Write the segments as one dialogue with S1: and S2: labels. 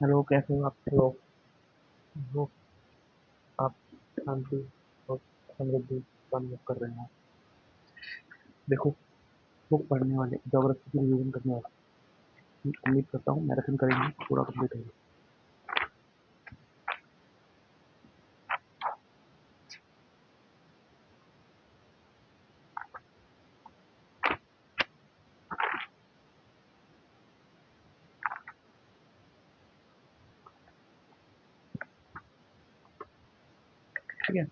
S1: Hello, कैसे हो आप?
S2: हेलो। वो आप शांति और समृद्धि का अनुभव कर रहे हैं।
S1: देखो, बुक पढ़ने वाले, ज्योग्राफी की रिवीजन करने वाले, उम्मीद करता हूँ मैराथन करेंगे, पूरा कंप्लीट होगा। ठीक है।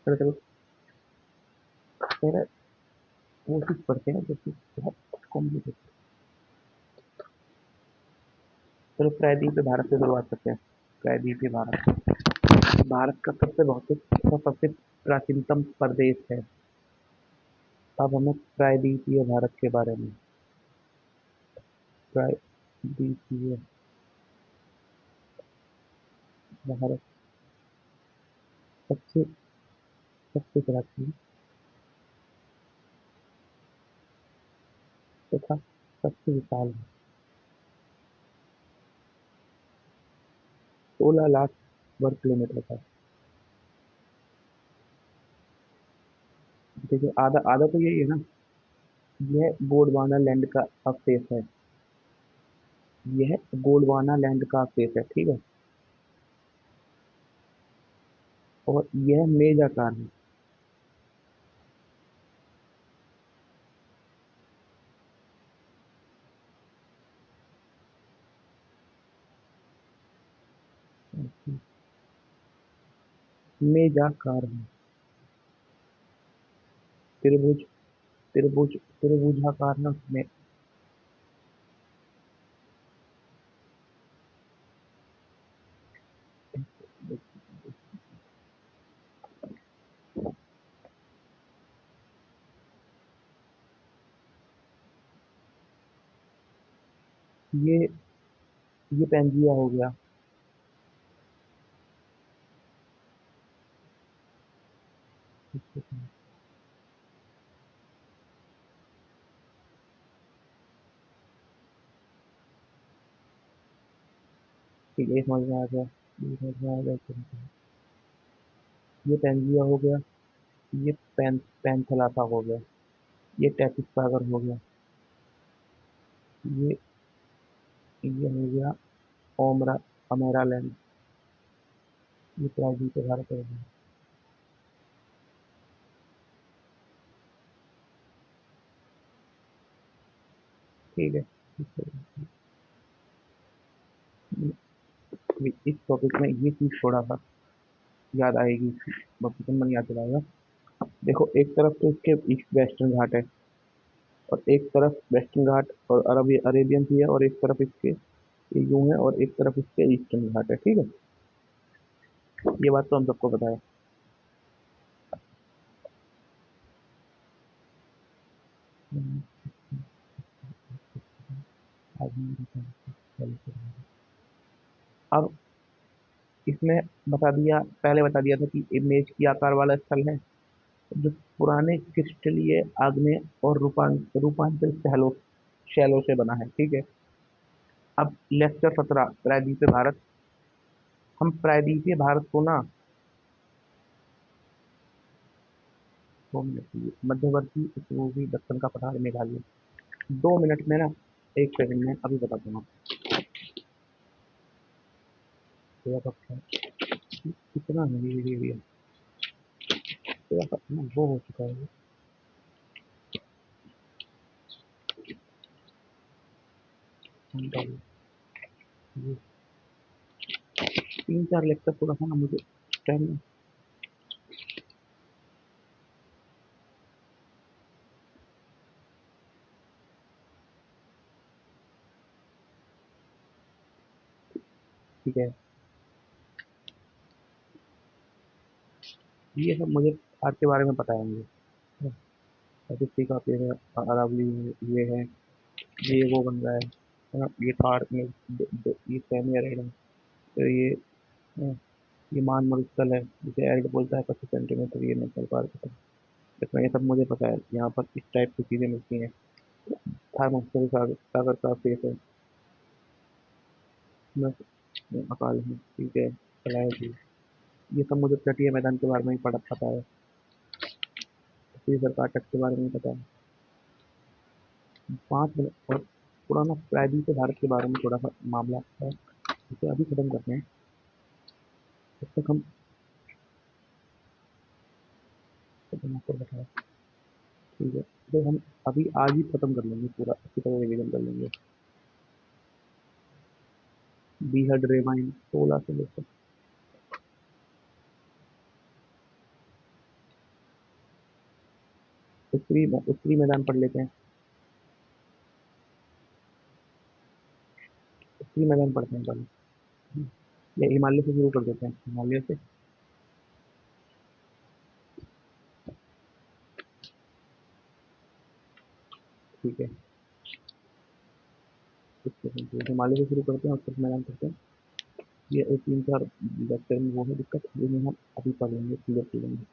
S1: चलो चलो, पहले वो चीज़ पढ़ते हैं जो कि बहुत कॉम्प्लिकेटेड। चलो, प्रायद्वीपीय भारत से शुरुआत करते हैं। प्रायद्वीपीय भारत भारत का सबसे भौतिक और सबसे प्राचीनतम प्रदेश है। अब हमें प्रायद्वीपीय भारत के बारे में। प्रायद्वीपीय भारत सबसे सबसे प्राचीन तथा सबसे विशाल है। 16 लाख वर्ग किलोमीटर का। देखिए, आधा आधा तो यही है ना। यह गोंडवाना लैंड का अवशेष है। यह गोंडवाना लैंड का अवशेष है, ठीक है। और यह मेज आकार है। मेज आकार है। त्रिभुज त्रिभुज त्रिभुजाकार है उसमें। ये ये पेंजिया हो गया। ठीक है, ये समझ में आ गया। ये समझ में आ गया। ये पेंजिया हो गया। ये पैंथेलासा हो गया। ये टेपिस सागर हो गया। ये ये हो गया ओमरा अमेरा लैंड। ये प्रायद्वीप पे भारत हो गया। ठीक है। इस टॉपिक में ये चीज थोड़ा सा याद आएगी, बचपन में याद दिलाएगा। देखो, एक तरफ तो इसके ईस्ट वेस्टर्न घाट है, और एक तरफ वेस्टर्न घाट और अरेबियन सी है, और एक तरफ इसके ये यूं है, और एक तरफ इसके ईस्टर्न घाट है, ठीक है। ये बात तो हम सबको पता है। अब इसमें बता दिया, पहले बता दिया था कि इमेज की आकार वाला स्थल है जो पुराने क्रिस्टलीय आग्नेय और रूपांतरित शैलों शैलों से बना है, ठीक है। अब लेक्चर 17, प्रायद्वीपीय भारत। हम प्रायद्वीपीय भारत को ना 2 मिनट के लिए, मध्यवर्ती पूर्वी दक्षिण का पठार मेघालय, 2 मिनट में ना, 1 सेकंड में अभी बताता हूँ। थोड़ा सा कितना है ये एरिया, थोड़ा सा ना वो हो चुका है। ये 3 4 लेक्चर थोड़ा सा ना मुझे टाइम। ठीक है, ये सब मुझे आज के बारे में पता है मुझे। स्टैटिस्टिक्स का पेड़ है, अरावली है, ये है, ये वो बन रहा है ना, ये थार में ये सैनियर है। तो ये मान मरुस्थल है, जिसे एल्ड बोलता है, 25 सेंटीमीटर, ये नेशनल पार्क है। इसमें ये सब मुझे पता है, यहाँ पर इस टाइप की चीज़ें मिलती हैं। थार्मोस्फेरिक सागर सागर का फेस है, मैं अकाल हूँ, ठीक है।
S2: चलाए जी।
S1: ये सब मुझे तटीय मैदान के बारे में ही पढ़ा पता है, फ्री सरकार तट के बारे में पता है। 5 मिनट और पुराना प्रायद्वीप भारत के बारे में थोड़ा सा मामला है, इसे अभी खत्म करते हैं। तब तक हम खत्म कर बैठा है, ठीक है। तो हम अभी आज ही खत्म कर लेंगे, पूरा अच्छी तरह रिविजन कर लेंगे। बीहड रेमाइन 16 से लेकर उत्तरी मैदान पढ़ लेते हैं। उत्तरी मैदान पढ़ते हैं पहले, या हिमालय से शुरू कर देते हैं, हिमालय से। ठीक है, हिमालय से शुरू करते हैं, उत्तरी मैदान पढ़ते हैं। ये 3-4 लेक्चर में वो है दिक्कत, जिन्हें हम अभी पढ़ लेंगे, क्लियर कर लेंगे।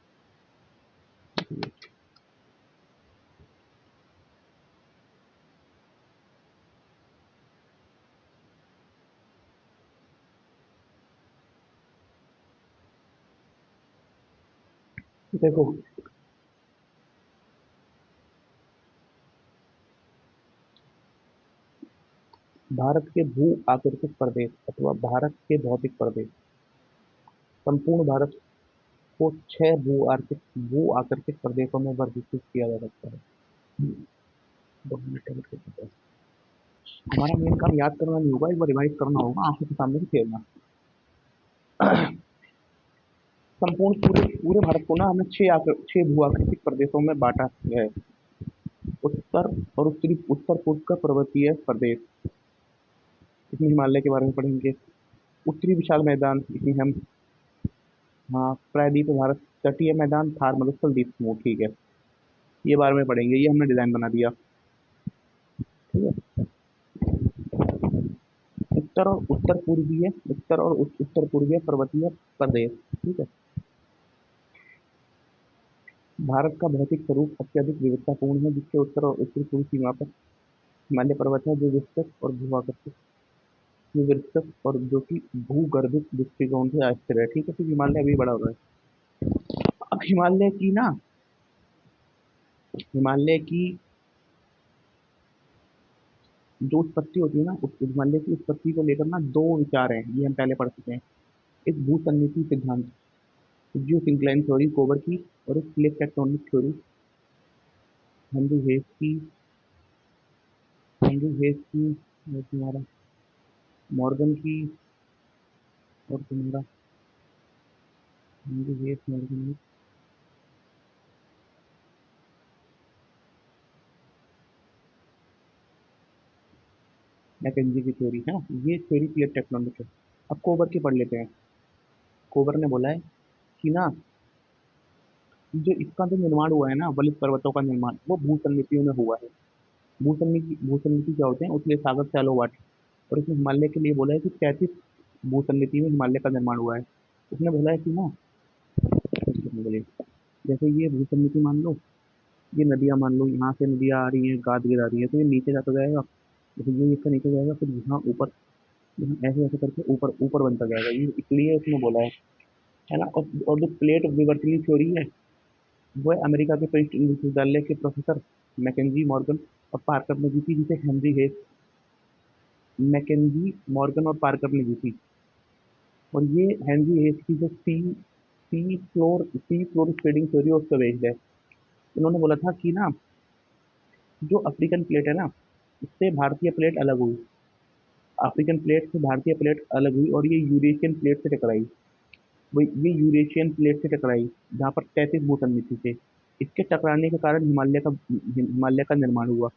S1: देखो, भारत के भू आकृतिक प्रदेश अथवा भारत के भौतिक प्रदेश, संपूर्ण भारत को 6 भू आकृतिक प्रदेशों में वर्गीकृत किया जा सकता है। 2 मिनट edit कर देते हैं। हमारा मेन काम याद करना नहीं होगा, एक बार रिवाइज करना होगा, आंखों के सामने से खेलना। संपूर्ण पूरे पूरे भारत को ना हमने 6 भू आकृतिक प्रदेशों में बांटा है। उत्तर और उत्तर पूर्व का पर्वतीय प्रदेश, इसमें हिमालय के बारे में पढ़ेंगे। उत्तरी विशाल मैदान, इसमें हम, हाँ, प्रायद्वीप भारत, तटीय मैदान थार मरुस्थल द्वीप समूह, ठीक है, ये बारे में पढ़ेंगे। ये हमने डिजाइन बना दिया, ठीक है। उत्तर और उत्तर पूर्वीय पर्वतीय प्रदेश, ठीक है। भारत का भौतिक स्वरूप अत्यधिक विविधतापूर्ण है, जिसके उत्तर और उत्तर पूर्वी सीमा पर हिमालय पर्वत है, जो विस्तृत और भूआकृतिक विस्तृत और जो कि भूगर्भित दृष्टिकोण से अस्थिर है, ठीक है। तो हिमालय अभी बड़ा हो रहा है। अब हिमालय की जो उत्पत्ति होती है ना, उस हिमालय की उत्पत्ति को लेकर ना दो विचार हैं, ये हम पहले पढ़ चुके हैं। एक भूसन्निधि सिद्धांत, जियो इंक्लाइन थ्योरी कोबर की, और एक प्लेट टेक्टोनिक थ्योरी हेनरी हेस की, और तुम्हारा मॉर्गन की, और तुम्हारा हेनरी हेस, मॉर्गन, मैकेंजी की थ्योरी है ना, ये थ्योरी प्लेट टेक्टोनिक है। अब कोबर की पढ़ लेते हैं। कोबर ने बोला है कि ना, जो इसका जो निर्माण हुआ है ना, बलित पर्वतों का निर्माण, वो भूसन्निधियों में हुआ है। भूसन्निधि क्या होते हैं, उसके सागर सैलो वाट। और इसने हिमालय के लिए बोला है कि 33 भूसन्निधि में हिमालय का निर्माण हुआ है। उसने बोला है कि ना, जैसे ये भूसन्निधि मान लो, ये नदियां मान लो, यहाँ से नदियां आ रही हैं, गाद गिरा रही है, तो ये नीचे जाता जाएगा, जैसे ये इसका नीचे जाएगा, फिर यहाँ ऊपर, यहाँ ऐसे ऐसे करके ऊपर ऊपर बनता जाएगा, ये इसलिए उसने बोला है ना। और जो प्लेट विवर्तनीय थ्योरी है, वो है अमेरिका के प्रिंसटन विश्वविद्यालय के प्रोफेसर मैकेंजी मॉर्गन और पार्कर ने दी थी, जिसे हेनरी हेस, मैकेंजी मॉर्गन और पार्कर ने दी थी। और ये हेनरी हेस की जो सी फ्लोर स्प्रेडिंग थ्योरी है, उसका बेस्ड है। उन्होंने बोला था कि ना, जो अफ्रीकन प्लेट है ना, इससे भारतीय प्लेट अलग हुई, अफ्रीकन प्लेट से भारतीय प्लेट अलग हुई, और ये यूरेशियन प्लेट से टकराई। वही ये यूरेशियन प्लेट से टकराई, जहाँ पर 33 भूखंड थे। इसके टकराने के कारण हिमालय का निर्माण हुआ।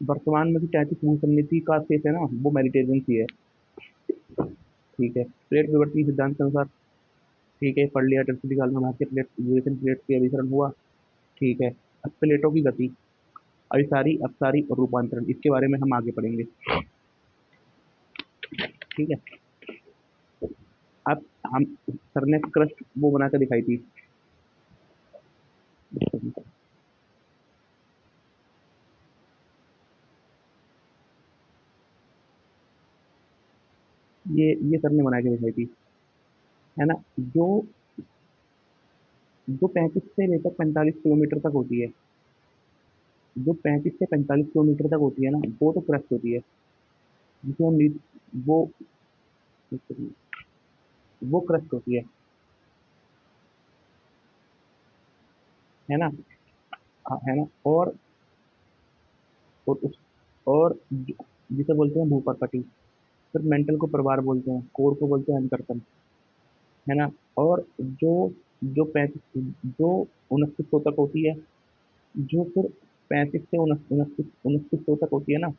S1: वर्तमान में जो 33 भूखंड का शेष है ना, वो मेडिटेरियन सी है, ठीक है। प्लेट विवर्तन सिद्धांत के अनुसार, ठीक है, पढ़ लिया, टर्सरी काल में भारतीय प्लेट यूरेशियन प्लेट के अभिसरण हुआ, ठीक है। अब प्लेटों की गति, अभिसारी, अपसारी और रूपांतरण, इसके बारे में हम आगे पढ़ेंगे, ठीक है। अब हम सर ने क्रस्ट वो बना कर दिखाई थी, ये सर ने बना के दिखाई थी, है ना। जो जो 35 से लेकर 45 किलोमीटर तक होती है, जो 35 से 45 किलोमीटर तक होती है ना, वो तो क्रस्ट होती है, जिसे हम वो वो क्रस्ट होती है ना। हाँ, है ना। और उस और जिसे बोलते हैं भूपर्कटी, फिर मेंटल को प्रवार बोलते हैं, कोर को बोलते हैं अंतरतम, है ना। और जो जो 2900 तक होती है, जो फिर 35 से 29 तक होती है ना,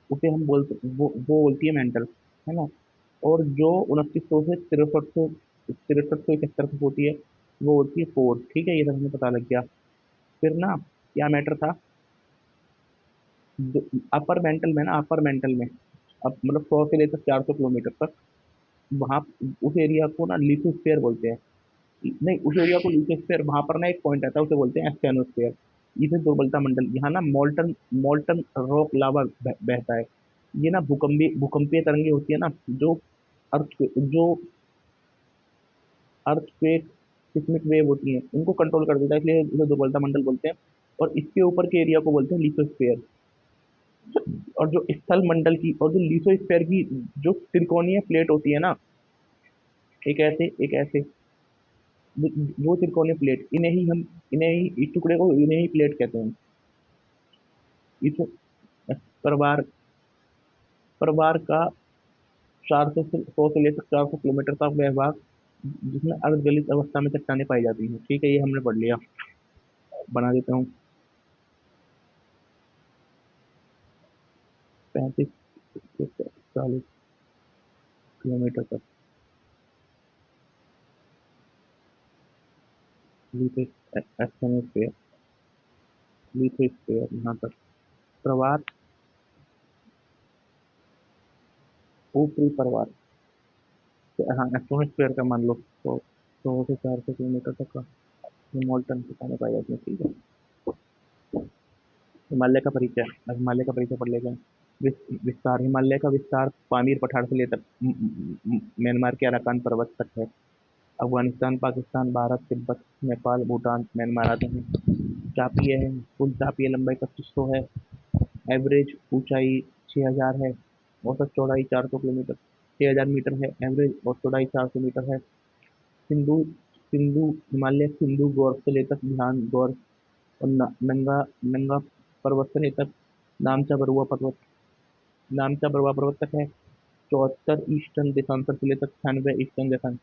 S1: उसे हम बोलते वो बोलती है मेंटल, है ना। और जो 2900 से 6371 तक होती है, वो होती है कोर। ठीक है, ये सब हमें पता लग गया। फिर ना क्या मैटर था, अपर मेंटल में ना, अपर मेंटल में, अब मतलब 100 से लेकर 400 किलोमीटर तक, वहाँ उस एरिया को ना लिथोस्फीयर बोलते हैं। नहीं, उस एरिया को लिथोस्फीयर, वहां पर ना एक पॉइंट आता है, उसे बोलते हैं एस्टेनोस्फीयर। इसे दुर्बलता मंडल, यहाँ ना मोल्टन मोल्टन रॉक लावा बहता है। ये ना भूकंपीय भूकंपीय तरंगे होती है ना, जो अर्थ जो अर्थक्वेक सिस्मिक वेव होती हैं, उनको कंट्रोल कर देता है, इसलिए इसे दुर्बलता मंडल बोलते हैं। और इसके ऊपर के एरिया को बोलते हैं लिथोस्फीयर। और जो स्थल मंडल की और जो लिथोस्फीयर की जो त्रिकोणीय प्लेट होती है ना, एक ऐसे वो त्रिकोणीय प्लेट, इन्हें ही इस टुकड़े को इन्हें ही प्लेट कहते हैं। इस परिवार परिवार का 100 से लेकर 400 किलोमीटर का वह भाग, जिसमें अर्धगलित अवस्था में चट्टानें पाई जाती हैं। ठीक है, ये हमने पढ़ लिया। बना देता हूँ। 35 से 40 किलोमीटर तक लिथोस्फीयर, लिथोस्फीयर यहाँ तक प्रवाह, ऊपरी प्रवाह। हाँ, एटमॉस्फेयर का मान लो, तो 100 से 400 किलोमीटर तक का ये मोल्टन चट्टानें पाई जाती हैं। ठीक है। हिमालय का परिचय, अब हिमालय का परिचय पढ़ लेते हैं। विस्तार, हिमालय का विस्तार पामीर पठार से लेकर म्यांमार के अराकान पर्वत तक है। अफगानिस्तान, पाकिस्तान, भारत, तिब्बत, नेपाल, भूटान, म्यांमार आते हैं। चापीय है, कुल चापीय लंबाई 2500 है। एवरेज ऊंचाई 6000 है। औसत चौड़ाई 400 किलोमीटर, 6000 मीटर है एवरेज, और चौड़ाई 400 मीटर है। सिंधु सिंधु हिमालय सिंधु गौर से लेकर बिहान गौर और नंगा नंगा पर्वत से लेकर नामचा बरुआ पर्वत नामचा बरुआ पर्वत तक है। 74 ईस्टर्न देशांतर से लेकर 96 ईस्टर्न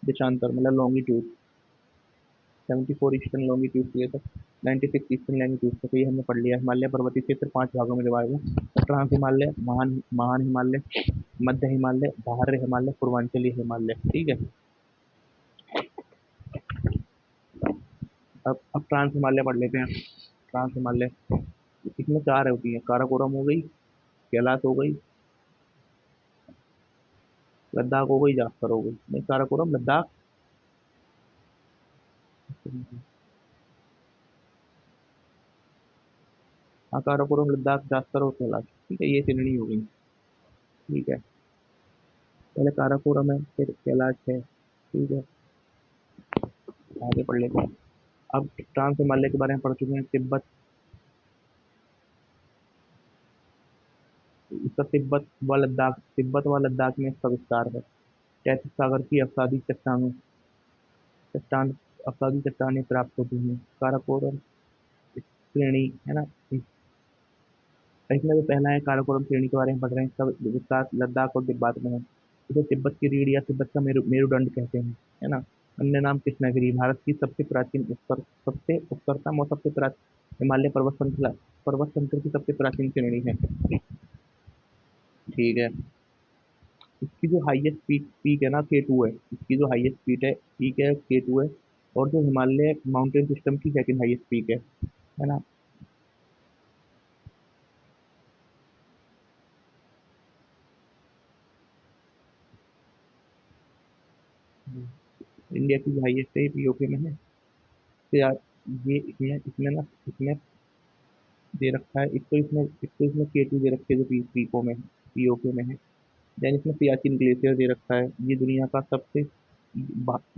S1: देशांतर मतलब लॉन्गिट्यूड, 74 ईस्टर्न लॉन्गिट्यूड से लेकर 96 ईस्टर्न लैंगिट्यूड तक, ये हमने पढ़ लिया। हिमालय पर्वतीय क्षेत्र 5 भागों में डिवाइड है: ट्रांस हिमालय, महान महान हिमालय, मध्य हिमालय, बाहर हिमालय, पूर्वांचलीय हिमालय। ठीक है। अब ट्रांस हिमालय पढ़ लेते हैं। ट्रांस हिमालय, इसमें चार होती है: काराकोरम हो गई, कैलाश हो गई, लद्दाख हो गई, जास्कर हो गई। नहीं, काराकोरम, लद्दाख, हाँ, काराकोरम, लद्दाख, जास्कर और कैलाश। ठीक है, ये श्रेणी हो गई। ठीक है, पहले काराकोरम है, फिर कैलाश है। ठीक है, आगे पढ़ लेते हैं। अब ट्रांस हिमालय के बारे में पढ़ चुके हैं। तिब्बत व लद्दाख में इसका विस्तार है। तैतीस सागर की चट्टान अवसादी चट्टानें प्राप्त होती हैं। काराकोरम श्रेणी, है ना। इसमें जो पहला है, काराकोरम श्रेणी के बारे में पढ़ रहे हैं। इसका विस्तार लद्दाख और तिब्बत में है। इसे तिब्बत की रीढ़ या तिब्बत का मेरुदंड कहते हैं, है ना। अन्य नाम कृष्णगिरी, भारत की सबसे उत्तरतम और सबसे प्राचीन हिमालय पर्वत श्रृंखला की सबसे प्राचीन श्रेणी है। ठीक है। इसकी जो हाईएस्ट पीक है ना, K2 है। इसकी जो हाईएस्ट पीक है K2 है। और जो हिमालय माउंटेन सिस्टम की सेकंड हाईएस्ट पीक है ना। इंडिया की जो हाईएस्ट है पीओके में है। तो यार, ये इसमें ना, इसमें दे रखा है, इसको इसमें K2 दे रखे है, जो पीको में, पीओके में है। देन इसमें सियाचिन ग्लेशियर दे रखा है, ये दुनिया का सबसे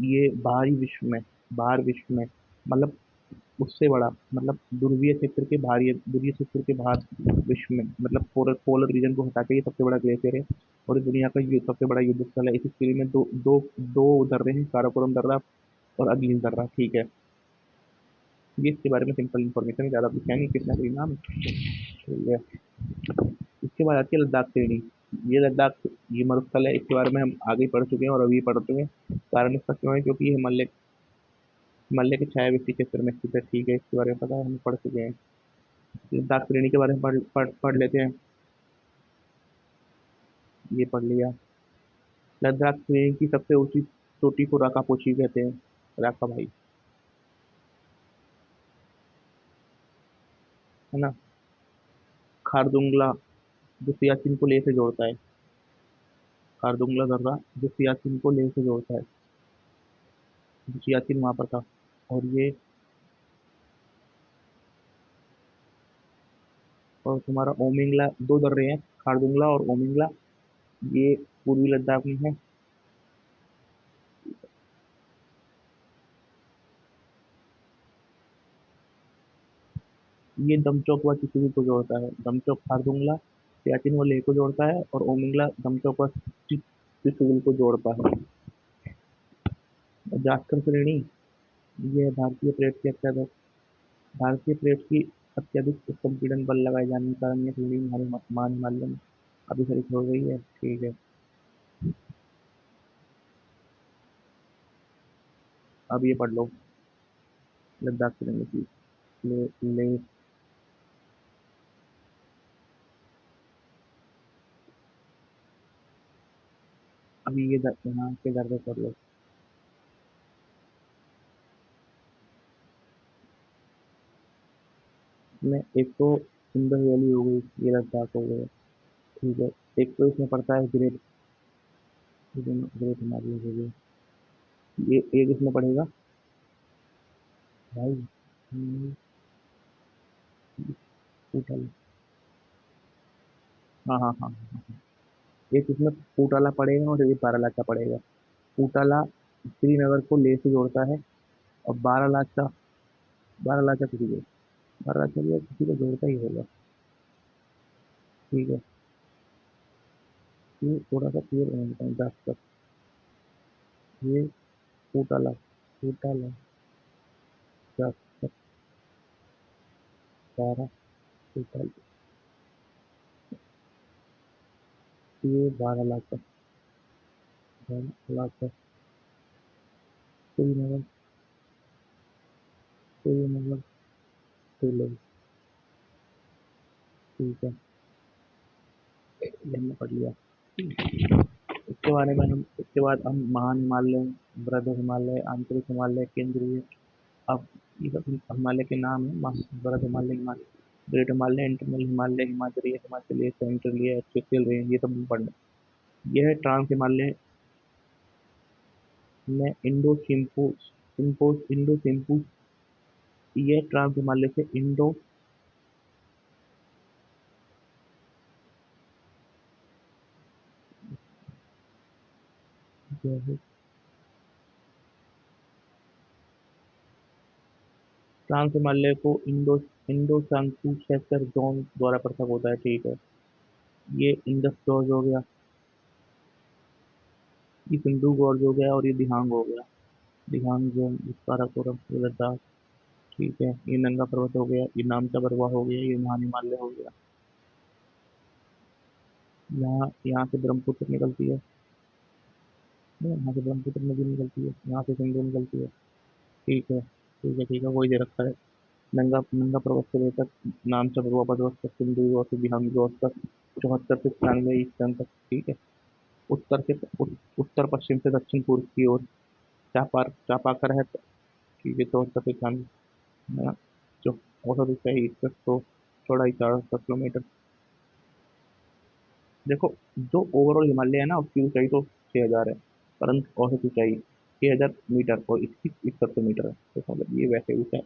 S1: ये बाहरी विश्व में, बाहर विश्व में, मतलब उससे बड़ा, मतलब ध्रुवीय क्षेत्र के बाहरी, ध्रुवीय क्षेत्र के बाहर विश्व में, मतलब पोलर पोलर रीजन को हटा के ये सबसे बड़ा ग्लेशियर है। और ये दुनिया का सबसे बड़ा युद्ध स्थल है। इस स्थिति में दो दो दो दर्रे हैं, काराकोरम दर्रा और अगली दर्रा, ठीक है। ये इसके बारे में सिंपल इन्फॉर्मेशन है, ज़्यादा कुछ है नहीं, कितना कोई नाम, ठीक है। इसके बाद आती है लद्दाख श्रेणी। ये लद्दाख, ये मरुस्थल है, इसके बारे में हम आगे पढ़ चुके हैं और अभी पढ़ चुके हैं। कारण इसका क्यों है, क्योंकि ये हिमालय हिमालय के छायावर्ती क्षेत्र में स्थित है, ठीक है, इसके बारे में पता है, हम पढ़ चुके हैं। लद्दाख श्रेणी के बारे में पढ़ लेते हैं। ये पढ़ लिया। लद्दाख श्रेणी की सबसे ऊंची चोटी को राकापोची कहते हैं, राका भाई, है ना। खारदुंगला, जो सियाचिन को लेह से जोड़ता है, खारदुंगला दर्रा जो सियाचिन को लेह से जोड़ता है, जो सियाचिन वहां पर था। और ये, और तुम्हारा ओमिंगला, दो दर्रे हैं, खारदुंगला और ओमिंगला, ये पूर्वी लद्दाख में है। ये दमचौक व चिचुली को जोड़ता है, दमचौक खारदुंगला सियाचिन व लेह को जोड़ता है, और ओमिंगला दमचौक व चिचुली को जोड़ता है। जास्कर श्रेणी, ये है भारतीय प्लेट की अत्यधिक संपीड़न बल लगाए जाने के कारण ये श्रेणी हमारे मान हिमालय में अभिसरित हो गई है, ठीक है। अब ये पढ़ लो, लद्दाख श्रेणी की, ले, ले, अभी ये यहाँ के दर्रे पढ़ लो। इसमें एक तो इंडस वैली हो गई, ये लद्दाख हो गया, ठीक है। एक तो इसमें पड़ता है ग्रेट, ग्रेट हिमालय हो गई, ये एक इसमें पड़ेगा भाई, पूटाला, हाँ हाँ हाँ हाँ हाँ। एक इसमें पूटाला पड़ेगा और एक बारालाचा पड़ेगा। पूटाला श्रीनगर को लेह से जोड़ता है, और बारालाचा, बारालाचा किसी को, बारालाचा भी किसी को जोड़ता ही होगा, ठीक है। ये थोड़ा सा क्लियर होना चाहिए दस तक। ये पूटाला, पूटाला, दस तक, बारह, पूटाला, ये बारालाचा, बारालाचा, श्रीनगर, श्रीनगर से लेह, ठीक है, ये हमने पढ़ लिया। इसके बाद हम महान हिमालय, वृहद हिमालय, आंतरिक हिमालय, केंद्रीय, अब ये सब हिमालय के नाम है। वृहद Himalaya, Himalaya, great Himalaya, internal Himalaya, Himachali, Himachali, centrally, axial range, ये सब भी पढ़ना। यह है ट्रांस हिमालय में इंडो सिम्पू, इंडो सिम्पू, ये ट्रांस हिमालय से इंडो, जो है ट्रांस हिमालय को इंडो, इंडो सांसू सेक्टर जोन द्वारा पृथक होता है, ठीक है। ये इंडस जॉर्ज हो गया, ये सिंधु गॉर्ज हो गया, और ये दिहांग हो गया, दिहांग जोन, काराकोरम, ये लद्दाख, ठीक है। ये नंगा पर्वत हो गया, ये नामचा बरवा हो गया, ये महान हिमालय हो गया। यहाँ यहाँ से ब्रह्मपुत्र निकलती है, यहाँ से ब्रह्मपुत्र नदी निकलती है, यहाँ से सिंधु निकलती है, ठीक है, ठीक है, ठीक है, वही दे रखा है। नंगा नंगा पर्वत से लेकर नामचा बरवा पर्वत तक, सिंधु और से दिहांग जोत तक, 74 से 96 ईस्टर्न तक, ठीक है। उत्तर से उत्तर पश्चिम से दक्षिण पूर्व की ओर चापाकर है, ठीक है, 74 से 96, है ना। जो औसत ऊंचाई 61, तो चौड़ाई 400 किलोमीटर। देखो, जो ओवरऑल हिमालय है ना, उसकी ऊंचाई तो 6,000 है, परंतु औसत ऊंचाई 6,000 मीटर और इसकी 71 मीटर है, तो मतलब ये वैसे ऊंचा है,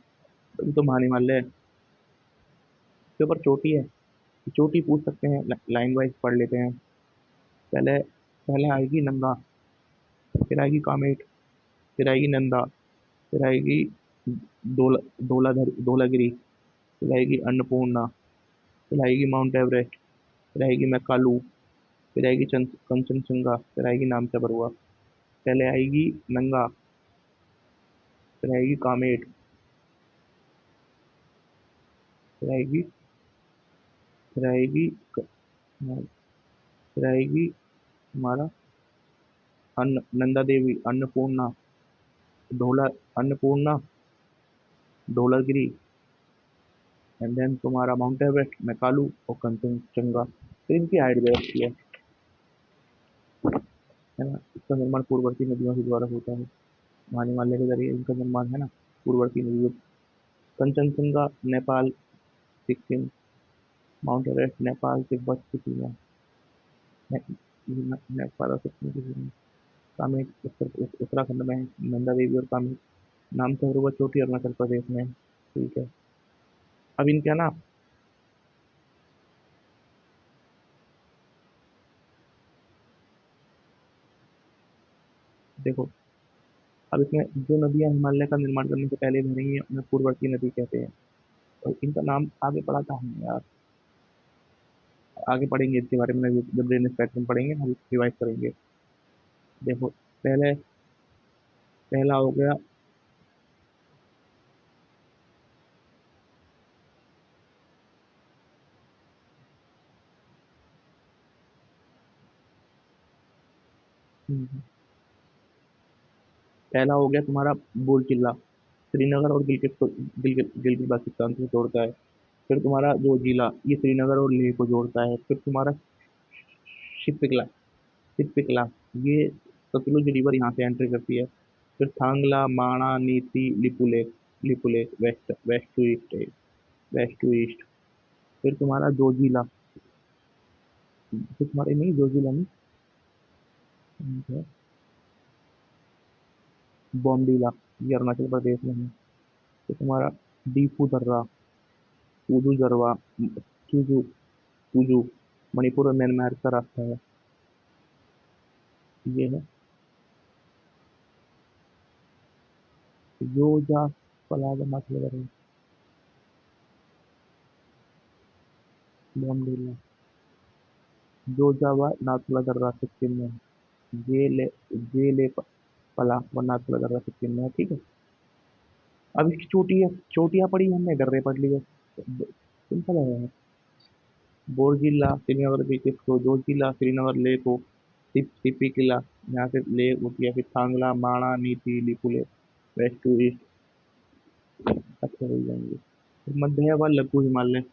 S1: तभी तो महान हिमालय है। इसके ऊपर चोटी है, चोटी पूछ सकते हैं, लाइन वाइज पढ़ लेते हैं। पहले पहले आएगी नंगा, फिर आएगी कामेट, फिर आएगी नंदा, फिर आएगी धौलागिरी, फिर आएगी अन्नपूर्णा, फिर आएगी माउंट एवरेस्ट, फिर आएगी मैकालू, फिर आएगी कंचनजंगा, फिर आएगी नामचा बरुआ। पहले आएगी नंगा, फिर आएगी कामेट, फिर आएगी फिर आएगी फिर आएगी हमारा नंदा देवी, अन्नपूर्णा, ढोला अन्नपूर्णा, धौलागिरी, एंड देन तुम्हारा माउंट एवरेस्ट, मैकालू और कंचनजंगा। तो इनकी हाइट रहती है ना। इसका निर्माण पूर्ववर्ती नदियों के द्वारा होता है। महानिमालय के जरिए इनका निर्माण है ना, पूर्ववर्ती नदियों। कंचनजंगा नेपाल, सिक्किम, माउंट एवरेस्ट नेपाल, तिब्बत की सीमा, नेपाल और सिक्किम की सीमा। कामेट उत्तराखंड में है, नंदा देवी और कामेट नाम से बरुआ चोटी अरुणाचल प्रदेश में है। ठीक है। अब इनका ना देखो, अब इसमें जो नदियां हिमालय का निर्माण करने से पहले बह रही हैं उन्हें पूर्ववर्ती नदी कहते हैं। और इनका नाम आगे पढ़ा था हमने यार, आगे पढ़ेंगे इसके बारे में जब ड्रेनेज पैटर्न पढ़ेंगे हम रिवाइज करेंगे। देखो, पहले पहला हो गया। हम्म, पहला हो गया तुम्हारा बुर्ज जिला, श्रीनगर और गिलगित बाल्टिस्तान को जोड़ता है। फिर तुम्हारा जो जिला ये श्रीनगर और लेह को जोड़ता है। फिर तुम्हारा शिप्पिकला, शिप्पिकला ये सतलुज रिवर यहाँ से एंट्री करती है। फिर Thangla, Mana, Niti, Lipulekh west west to east, west to east. फिर तुम्हारा जोजिला, फिर तुम्हारे नहीं जोजिला नहीं, बॉमडीला, ये अरुणाचल प्रदेश में है। फिर तुम्हारा डीफू दर्रा, टूडू दरवा, चूजू चूजू मणिपुर और म्यांमार का रास्ता है। ये है योजा पलागा नाथुला, बॉमडीला, जोजावा नाथुला दर्रा सिक्किम में है। जेले जेले पला व नाथुला दर्रा सिक्किम में है। ठीक है। अब इसकी चोटियां पड़ी हमने, डर्रे पढ़ लिए। सिंपल है यार। बोरजिला श्रीनगर बीच को, जोजिला श्रीनगर ले को, टिपी किला यहाँ से ले होती है। फिर थांगला, माणा, नीति, लिपुले, वेस्ट टू ईस्ट, अच्छे हो जाएंगे। फिर मध्य है वह लघु हिमालय,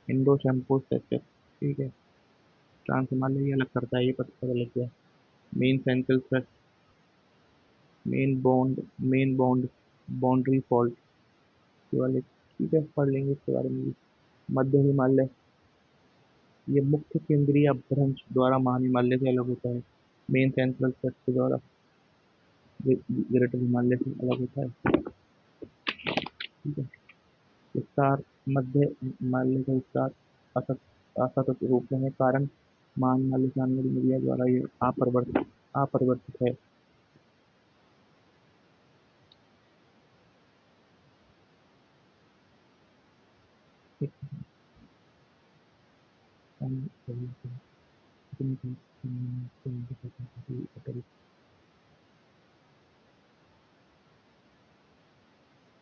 S1: इंडो शैम्पू स्ट्रक्चर। ठीक है। ट्रांस हिमालय ये अलग करता है, ये पता लग गया। Main central thrust, main bond, boundary fault ये वाले। ठीक है, पढ़ लेंगे इसके बारे में भी। मध्य हिमालय ये मुख्य केंद्रीय अपभ्रंश द्वारा महान हिमालय से अलग होता है। मेन सेंट्रल थ्रस्ट के द्वारा ग्रेटर हिमालय से अलग होता है। ठीक है। विस्तार, मध्य हिमालय का विस्तार असत असतत रूप में है, कारण महान हिमालय से आने वाली नदियों द्वारा ये अपरिवर्तित है।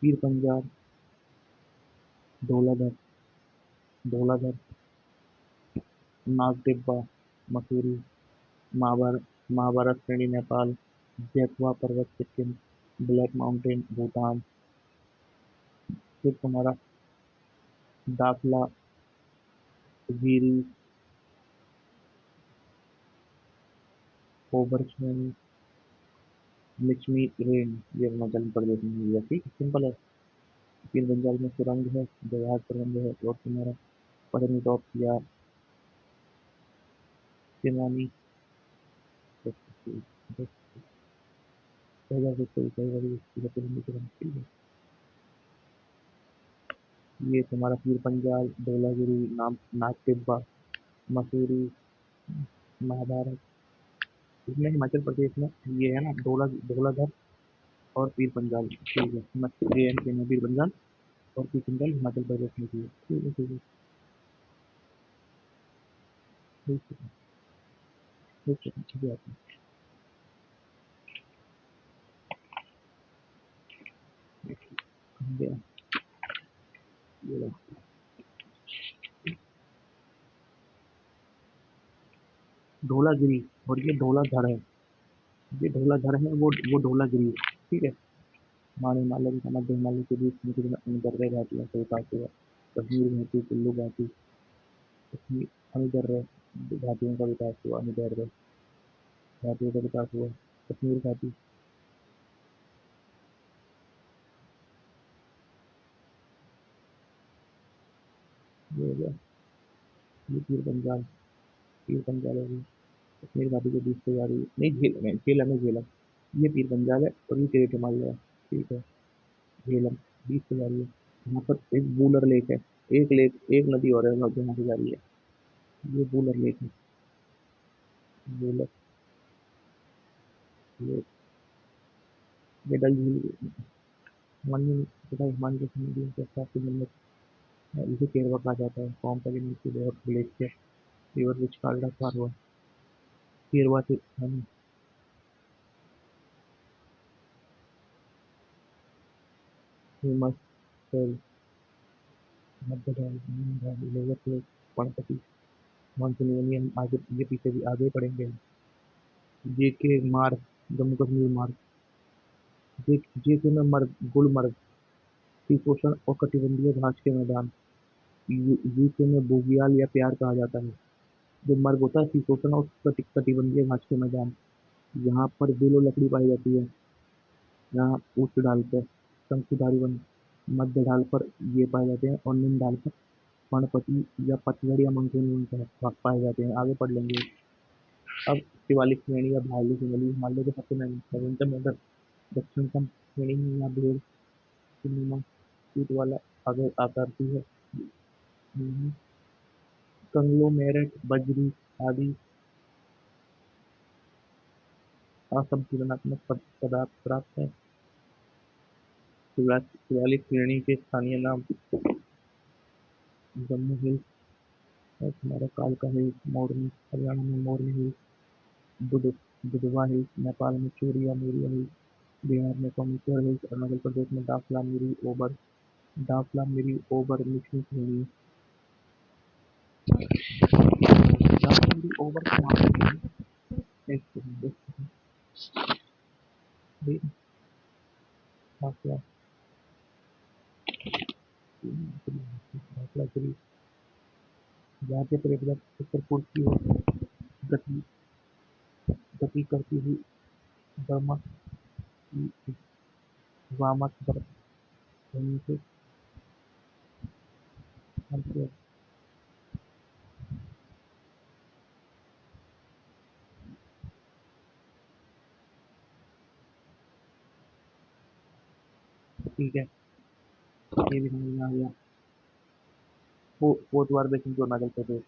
S1: पीर पंजाब, धौलाधर धौलाधर नाग टिब्बा, मसूरी, महाभारत महाभारत श्रेणी नेपाल, जैतवा पर्वत सिक्किम, ब्लैक माउंटेन भूटान। फिर तुम्हारा दाखला, गिरी, ओबर श्रेणी, मिचमी रेंज, ये अरुणाचल प्रदेश में है। ठीक है, सिंपल है। फिर बंगाल में सुरंग है, जवाहर सुरंग है, और तुम्हारा पटनी या शिमानी, 2023 ठीक है। ये तुम्हारा पीर पंजाल, धौलागिरी, नाग टिब्बा, मसूरी, महाभारत। इसमें हिमाचल प्रदेश में ये है ना, ढोलाधर और पीर पंजाल, ठीक है। JNK में पीर पंजाल और पीर पंजाल हिमाचल प्रदेश में भी है। ठीक है, ठीक है, ठीक है, ठीक है, ठीक है, कहाँ गया? ये लो। ढोलागिरी और ये ढोलाधर है। ये ढोलाधर है, वो ढोलागिरी है, ठीक है। माने हिमालय के मध्य हिमालय के बीच में कुछ अनुदर्य घाटियाँ से विकास हुआ। कश्मीर घाटी, कुल्लू घाटी, कश्मीर अनुदर्य घाटियों का विकास हुआ, अनुदर्य घाटियों का विकास हुआ। कश्मीर घाटी, ये हो गया। ये पीर पंजाल हो गई। कश्मीर घाटी के बीच से जा रही है, नहीं झेलम है, झेलम। ये पीर पंजाल है और ये ग्रेट हिमालय है, ठीक है। झेलम बीच से जा रही है। यहाँ पर एक बूलर लेक है। एक नदी और है जहाँ से जा रही है। ये बूलर लेक है। बूलर लेक। ये डल झील हिमालय तथा हिमालय की नदियों के साथ से निर्मित है। इसे केरवा कहा जाता है। कौन सा यूनिवर्सिटी और ग्लेशियर रिवर विच कार्ड पार हुआ। केरवा से हम फेमस सेल मध्य ढाल, लोअर प्लेट, पणपति, मानसून। हम आगे ये पीछे भी आगे पढ़ेंगे। जेके मार्ग, जम्मू कश्मीर मार्ग। जेके में मर्ग, गुलमर्ग, शीतोष्ण और कटिबंधीय घास के मैदान। यूके में बोगियाल या प्यार कहा जाता है। जो मर्ग होता है, शीतोष्ण और कटिबंधीय घास के मैदान। यहाँ पर बेलो लकड़ी पाई जाती है। यहाँ उच्च ढाल पर शंकुधारी वन, मध्य ढाल पर ये पाए जाते हैं और निम्न ढाल पर पर्णपती या पतझड़ या मानसून वन पाए जाते हैं। आगे पढ़ लेंगे। अब शिवालिक श्रेणी या भालू शिमली हिमालय के सबसे नवीनतम नगर। दक्षिणतम श्रेणी में यहाँ भेड़ की नुमा शीट वाला अगर आकृति है। कंग्लोमेरेट बजरी आदि असंपीड़नात्मक पदार्थ प्राप्त है। शिवालिक श्रेणी के स्थानीय नाम जम्मू हिल्स है, तुम्हारा कालका हिल्स, मोरनी हरियाणा में मोरनी हिल्स, दुधवा हिल्स, नेपाल में चोरिया मोरिया हिल्स, बिहार में कमेश्वर हिल्स, अरुणाचल प्रदेश में दाफला मिरी ओबर निचली श्रेणी। दाफला मिरी ओबर को वहाँ पे एक सेकंड, भाई, दाफला दाफला गिरी भारतीय पर्यटक उत्तर पूर्व की ओर गति गति करती हुई बर्मा की वामक तरफ भूमि से अंत। ठीक है, ये भी समझ में आ गया। पोतवार बेसिन को अरुणाचल प्रदेश,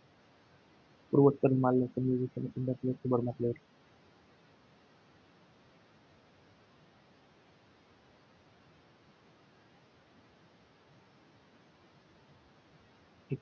S1: पूर्वोत्तर हिमालय समूह समतुल्य प्लेट बर्मा प्लेट। ठीक।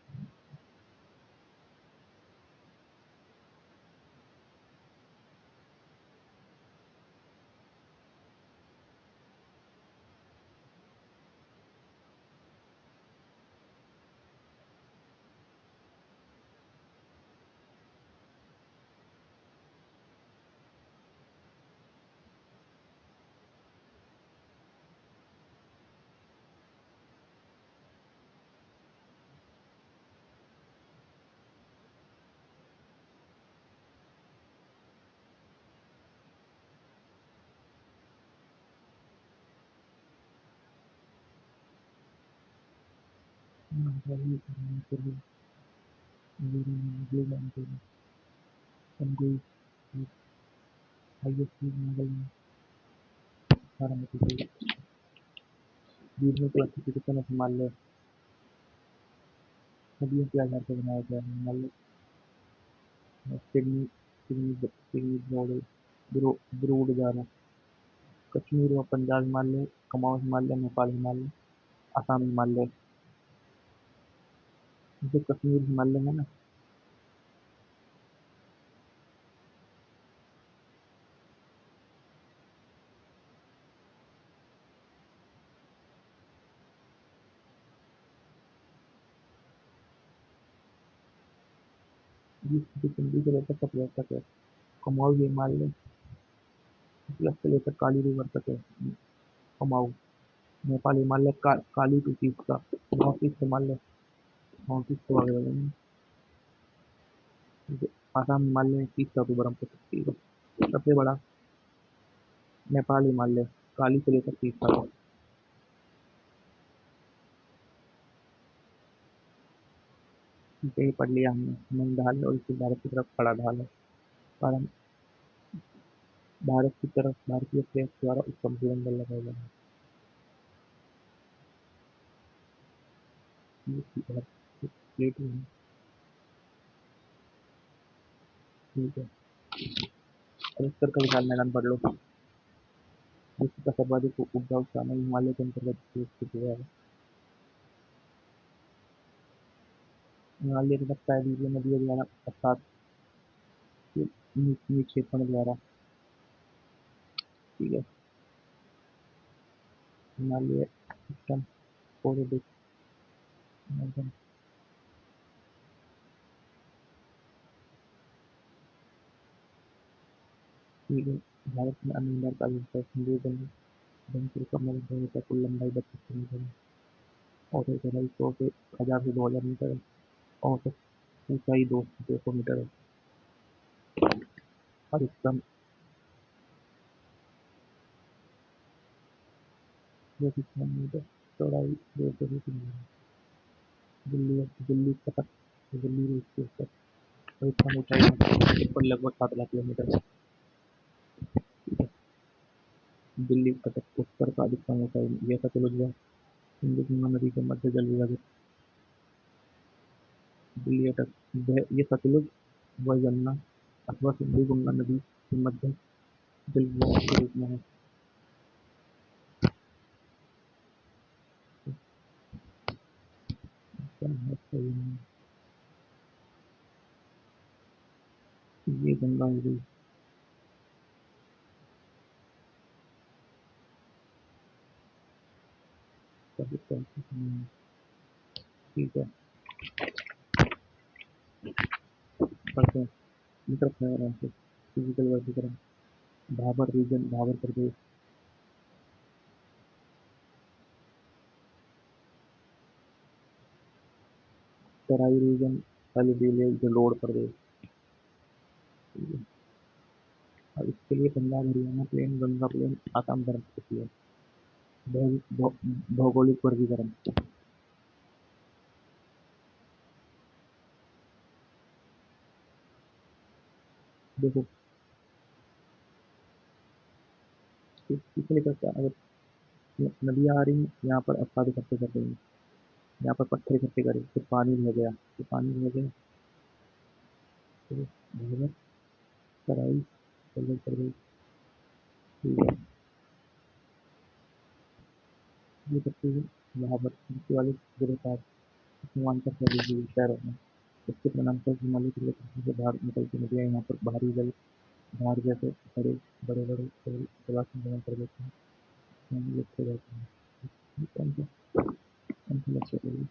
S1: ब्लू माउंटेन, समगुई, highest peak Nagaland, Baramati hill, बीच में क्लासिफिकेशन ऑफ हिमालय, नदियों के आधार पर बनाया गया है हिमालय। सिडनी सिडनी सिडनी ब्रोड ब्रूड जाना, कश्मीर व पंजाब हिमालय, कुमाऊं हिमालय, नेपाल हिमालय, असम हिमालय। जो कश्मीर हिमालय है ना, ये दिल्ली से लेकर कटरा तक है। कुमाऊं हिमालय प्लस से लेकर काली रिवर तक है। कुमाऊं। नेपाल हिमालय काली टू पीक का। North east Himalaya, north east को आगे बढ़ेंगे। ठीक है। आसाम हिमालय में 30 बर्फ हो सकती है। सबसे बड़ा नेपाल हिमालय, काली से लेकर 30 तक। ठीक है, ये पढ़ लिया हमने। हिमन ढाल है और इसके भारत की तरफ खड़ा ढाल है। कारण भारत की तरफ भारतीय प्लेट द्वारा उत्तम सिलेंडर लगाए गए हैं। ये प्लेट ही है। ठीक है। अब उत्तर का विशाल मैदान पढ़ लो। विश्व का सर्वाधिक उपजाऊ स्थान हिमालय के अंतर्गत स्थित हुआ है। हिमालय तथा प्रायद्वीपीय नदियों द्वारा अर्थात के निक्षेपण द्वारा। ठीक है। हिमालय सिस्टम कोरोडिक मध्यम। ठीक है। भारत में अन्य का विस्तार हिंदू जंगल कमल भूमि का कुल लंबाई 32 किलोमीटर है। औसत गहराई 100 से 1000 से 2000 मीटर है। औसत ऊंचाई 200 मीटर है। अधिकतम 200 किलोमीटर। चौड़ाई 200 किलोमीटर। दिल्ली दिल्ली कटक दिल्ली रूट के ऊपर अधिकतम ऊंचाई पर लगभग 7 लाख किलोमीटर। ठीक है। दिल्ली कटक उत्तर का अधिकतम ऊंचाई यह सतलुज है। सिंधु गंगा नदी के मध्य जल विभाजित। दिल्ली अटक ये सतलुज व यमुना अथवा सिंधु गंगा नदी के मध्य जल विभाजन के रूप में है। क्या है सही में? ये गंगा हो गई। ठीक है। पढ़ते हैं। इंटरफेरेंस फिजिकल वर्गीकरण। भाबर रीजन भाबर प्रदेश। तराई रीजन अलीविले जलोढ़ प्रदेश। ठीक है। अब इसके लिए पंजाब हरियाणा प्लेन गंगा प्लेन आसाम बर्फ प्लेन। भौगोलिक वर्गीकरण। देखो इसके लिए क्या, अगर नदियाँ आ रही हैं यहाँ पर अपवाद इकट्ठे कर रही हैं, यहाँ पर पत्थर इकट्ठे करे फिर पानी बह गया, फिर पानी बह गया, फिर भूमि तराई पल्लव प्रदेश। ठीक है। ये करते हुए यहाँ पर नीचे वाले गिरफ्तार सीमांचल प्रदेश शहरों में इसके परिणामस्वरूप हिमालय की प्रकृति से बाहर निकलती नदियाँ यहाँ पर बाहरी जल धार जैसे बड़े बड़े बड़े जलाशय निर्माण कर देते हैं। इसमें लिप्त हो जाते हैं। ये कौन सा लेक्चर है ये?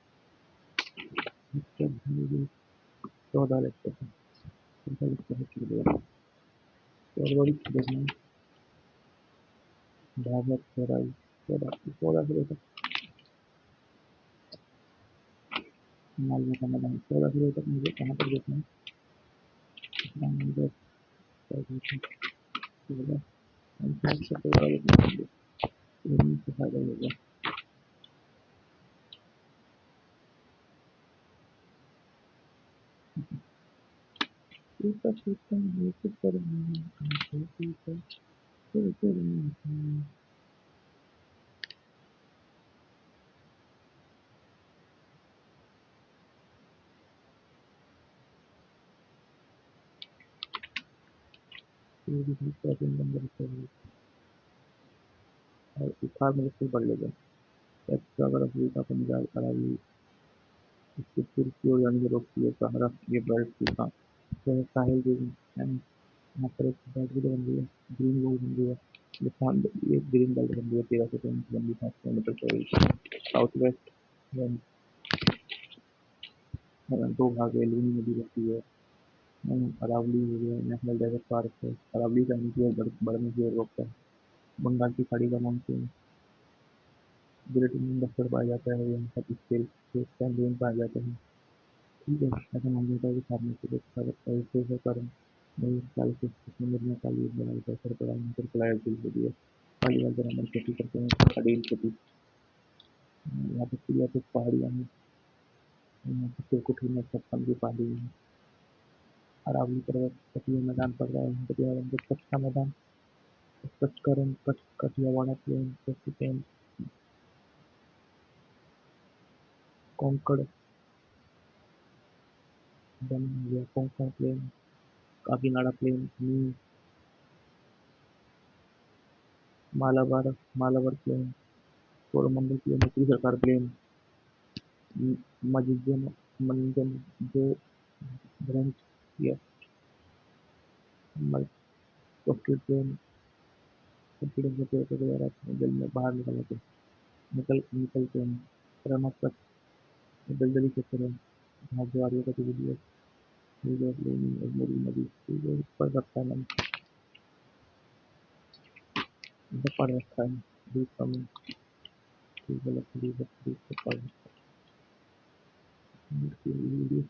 S1: लेक्चर है ये 14 लेक्चर है। कौन सा लेक्चर है शुरू हुआ? और बड़ी देखना भागवत चौराई 14 से लेकर हिमालय का मैदान 14 से लेकर मुझे कहाँ पर देखना है? रामनगर, पैदल, 14 से 14 देखना है। इन्हीं से फायदा होगा। ऊपर क्षेत्र में निश्चित करेंगे। ये भी प्राचीन बंदर से और इतिहास में बिल्कुल पढ़ लेगा। एक्स्ट्रा अगर अफ्रीका पंजाब अरावली इसके फिर की ओर जाने से रोकती है सहारा ये बेल्ट की साहिल रीजन एंड यहाँ पर एक बेल्ट भी तो बन रही है, ग्रीन वॉल बन रही है। लेफ्ट ये ग्रीन बेल्ट बन रही है 13 से 5 किलोमीटर चौड़ी साउथ वेस्ट में दो भाग है, लूनी नदी बहती है। अरावली हो गया नेशनल डेजर्ट पार्क है, अरावली जाने की ओर बढ़ने की ओर रोकता है। बंगाल की खाड़ी का मानसून ग्रेट इंडियन बस्तर पाया जाता है, यहाँ पर स्केल सैंडविन पाया जाता है। ठीक है, ऐसा मानना होता है कि फार्मर को देखा जाता है इससे कारण नहीं साल से कश्मीर में काली बनाई का असर पड़ा है, फिर पलायन शुरू हो गया। पहली बार जब हम खेती करते हैं खड़ील खेती, यहाँ पर चिड़िया तो पहाड़ियाँ हैं, यहाँ पर चिरकुट में छप्पन की पहाड़ी है। अरावली पर्वत कटिया मैदान पड़ रहा है, कटिया मैदान कच्छ का मैदान, कच्छ का रंग Kutch Kathiawada plain Kutch plain Konkan done हो गया, कोंकण प्लेन काकीनाडा प्लेन नीम मालाबार मालाबार प्लेन कोरोमंडल प्लेन उत्तरी सरकार प्लेन मजिजन मंजन जो ब्रंच या कोस्टल प्लेन कॉन्फिडेंस के पेपर वगैरह जल में बाहर निकल आते निकल प्लेन रनअप का दलदली क्षेत्र है जहाँ ज्वारीय गतिविधि है रिवर लेनी और मुरी नदी पर रखता है मैंने पढ़ रखा है दूध कम ठीक है लकड़ी बकरी से पढ़ वीडियो